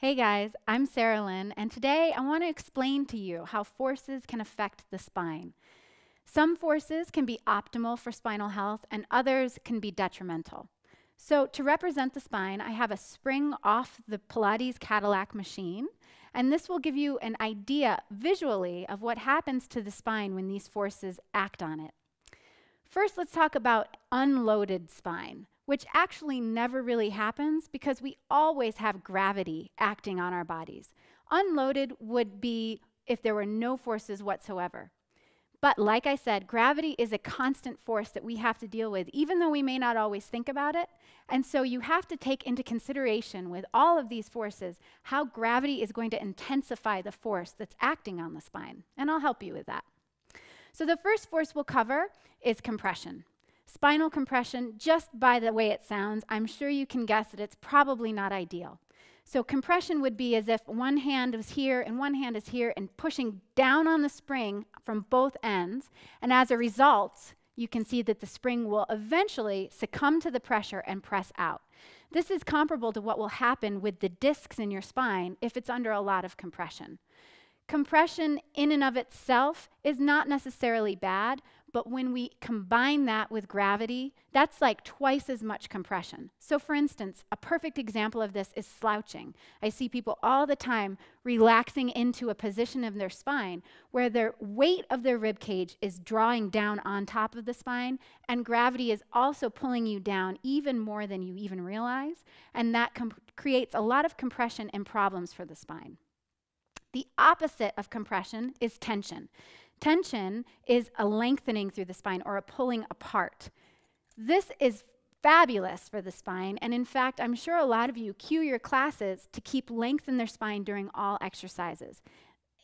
Hey guys, I'm Sarah Lynn, and today I want to explain to you how forces can affect the spine. Some forces can be optimal for spinal health, and others can be detrimental. So to represent the spine, I have a spring off the Pilates Cadillac machine, and this will give you an idea visually of what happens to the spine when these forces act on it. First, let's talk about unloaded spine, which actually never really happens because we always have gravity acting on our bodies. Unloaded would be if there were no forces whatsoever. But like I said, gravity is a constant force that we have to deal with, even though we may not always think about it. And so you have to take into consideration with all of these forces how gravity is going to intensify the force that's acting on the spine. And I'll help you with that. So the first force we'll cover is compression. Spinal compression, just by the way it sounds, I'm sure you can guess that it's probably not ideal. So compression would be as if one hand is here and one hand is here and pushing down on the spring from both ends. And as a result, you can see that the spring will eventually succumb to the pressure and press out. This is comparable to what will happen with the discs in your spine if it's under a lot of compression. Compression in and of itself is not necessarily bad, but when we combine that with gravity, that's like twice as much compression. So for instance, a perfect example of this is slouching. I see people all the time relaxing into a position of their spine where the weight of their rib cage is drawing down on top of the spine, and gravity is also pulling you down even more than you even realize, and that creates a lot of compression and problems for the spine. The opposite of compression is tension. Tension is a lengthening through the spine or a pulling apart. This is fabulous for the spine, and in fact, I'm sure a lot of you cue your classes to keep length in their spine during all exercises.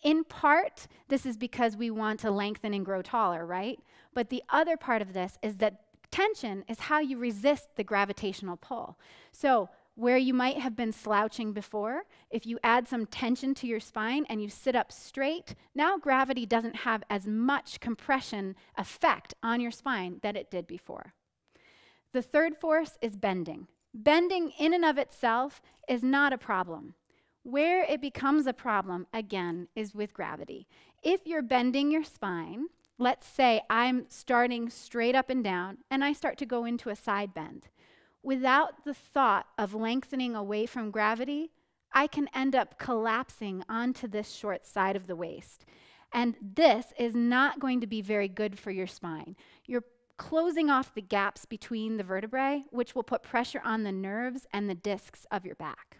In part, this is because we want to lengthen and grow taller, right? But the other part of this is that tension is how you resist the gravitational pull. So where you might have been slouching before, if you add some tension to your spine and you sit up straight, now gravity doesn't have as much compression effect on your spine that it did before. The third force is bending. Bending in and of itself is not a problem. Where it becomes a problem, again, is with gravity. If you're bending your spine, let's say I'm starting straight up and down, and I start to go into a side bend. Without the thought of lengthening away from gravity, I can end up collapsing onto this short side of the waist. And this is not going to be very good for your spine. You're closing off the gaps between the vertebrae, which will put pressure on the nerves and the discs of your back.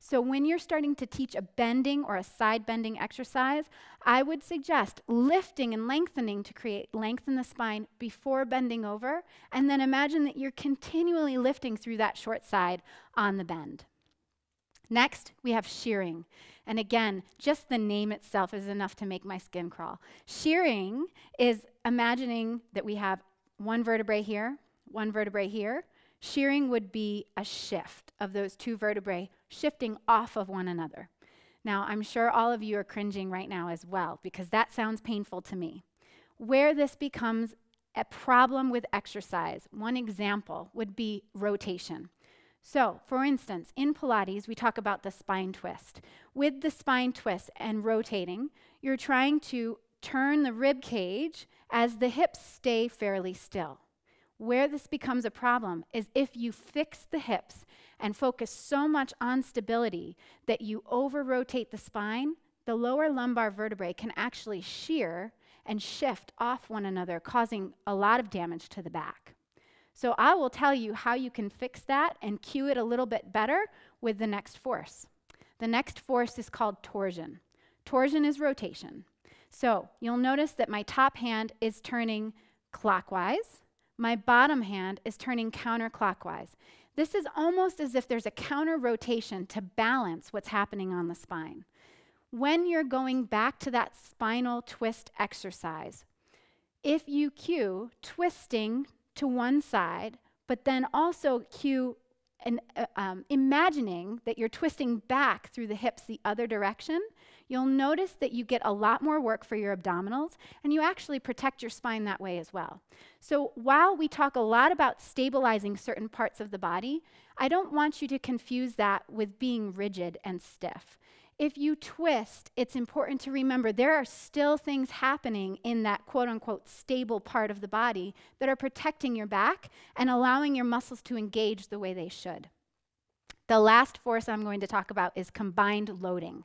So when you're starting to teach a bending or a side bending exercise, I would suggest lifting and lengthening to create length in the spine before bending over, and then imagine that you're continually lifting through that short side on the bend. Next, we have shearing. And again, just the name itself is enough to make my skin crawl. Shearing is imagining that we have one vertebrae here, one vertebrae here. Shearing would be a shift of those two vertebrae shifting off of one another. Now, I'm sure all of you are cringing right now as well, because that sounds painful to me. Where this becomes a problem with exercise, one example would be rotation. So, for instance, in Pilates, we talk about the spine twist. With the spine twist and rotating, you're trying to turn the rib cage as the hips stay fairly still. Where this becomes a problem is if you fix the hips and focus so much on stability that you over-rotate the spine, the lower lumbar vertebrae can actually shear and shift off one another, causing a lot of damage to the back. So I will tell you how you can fix that and cue it a little bit better with the next force. The next force is called torsion. Torsion is rotation. So you'll notice that my top hand is turning clockwise. My bottom hand is turning counterclockwise. This is almost as if there's a counter rotation to balance what's happening on the spine. When you're going back to that spinal twist exercise, if you cue twisting to one side, but then also cue imagining that you're twisting back through the hips the other direction, You'll notice that you get a lot more work for your abdominals, and you actually protect your spine that way as well. So while we talk a lot about stabilizing certain parts of the body, I don't want you to confuse that with being rigid and stiff. If you twist, it's important to remember there are still things happening in that quote-unquote stable part of the body that are protecting your back and allowing your muscles to engage the way they should. The last force I'm going to talk about is combined loading.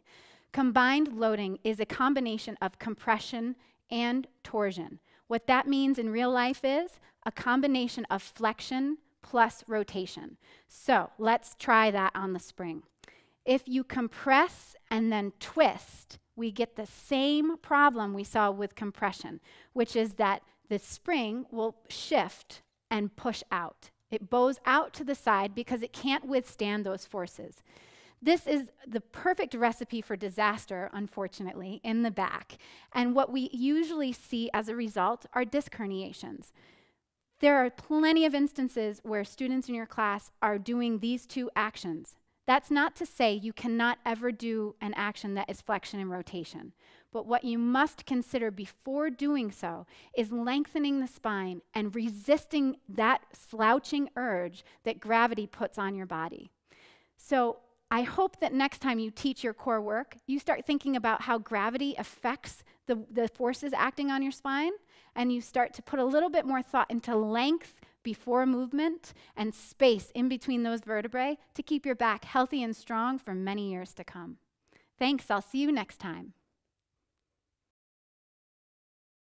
Combined loading is a combination of compression and torsion. What that means in real life is a combination of flexion plus rotation. So let's try that on the spring. If you compress and then twist, we get the same problem we saw with compression, which is that the spring will shift and push out. It bows out to the side because it can't withstand those forces. This is the perfect recipe for disaster, unfortunately, in the back. And what we usually see as a result are disc herniations. There are plenty of instances where students in your class are doing these two actions. That's not to say you cannot ever do an action that is flexion and rotation. But what you must consider before doing so is lengthening the spine and resisting that slouching urge that gravity puts on your body. So I hope that next time you teach your core work, you start thinking about how gravity affects the forces acting on your spine, and you start to put a little bit more thought into length before movement and space in between those vertebrae to keep your back healthy and strong for many years to come. Thanks, I'll see you next time.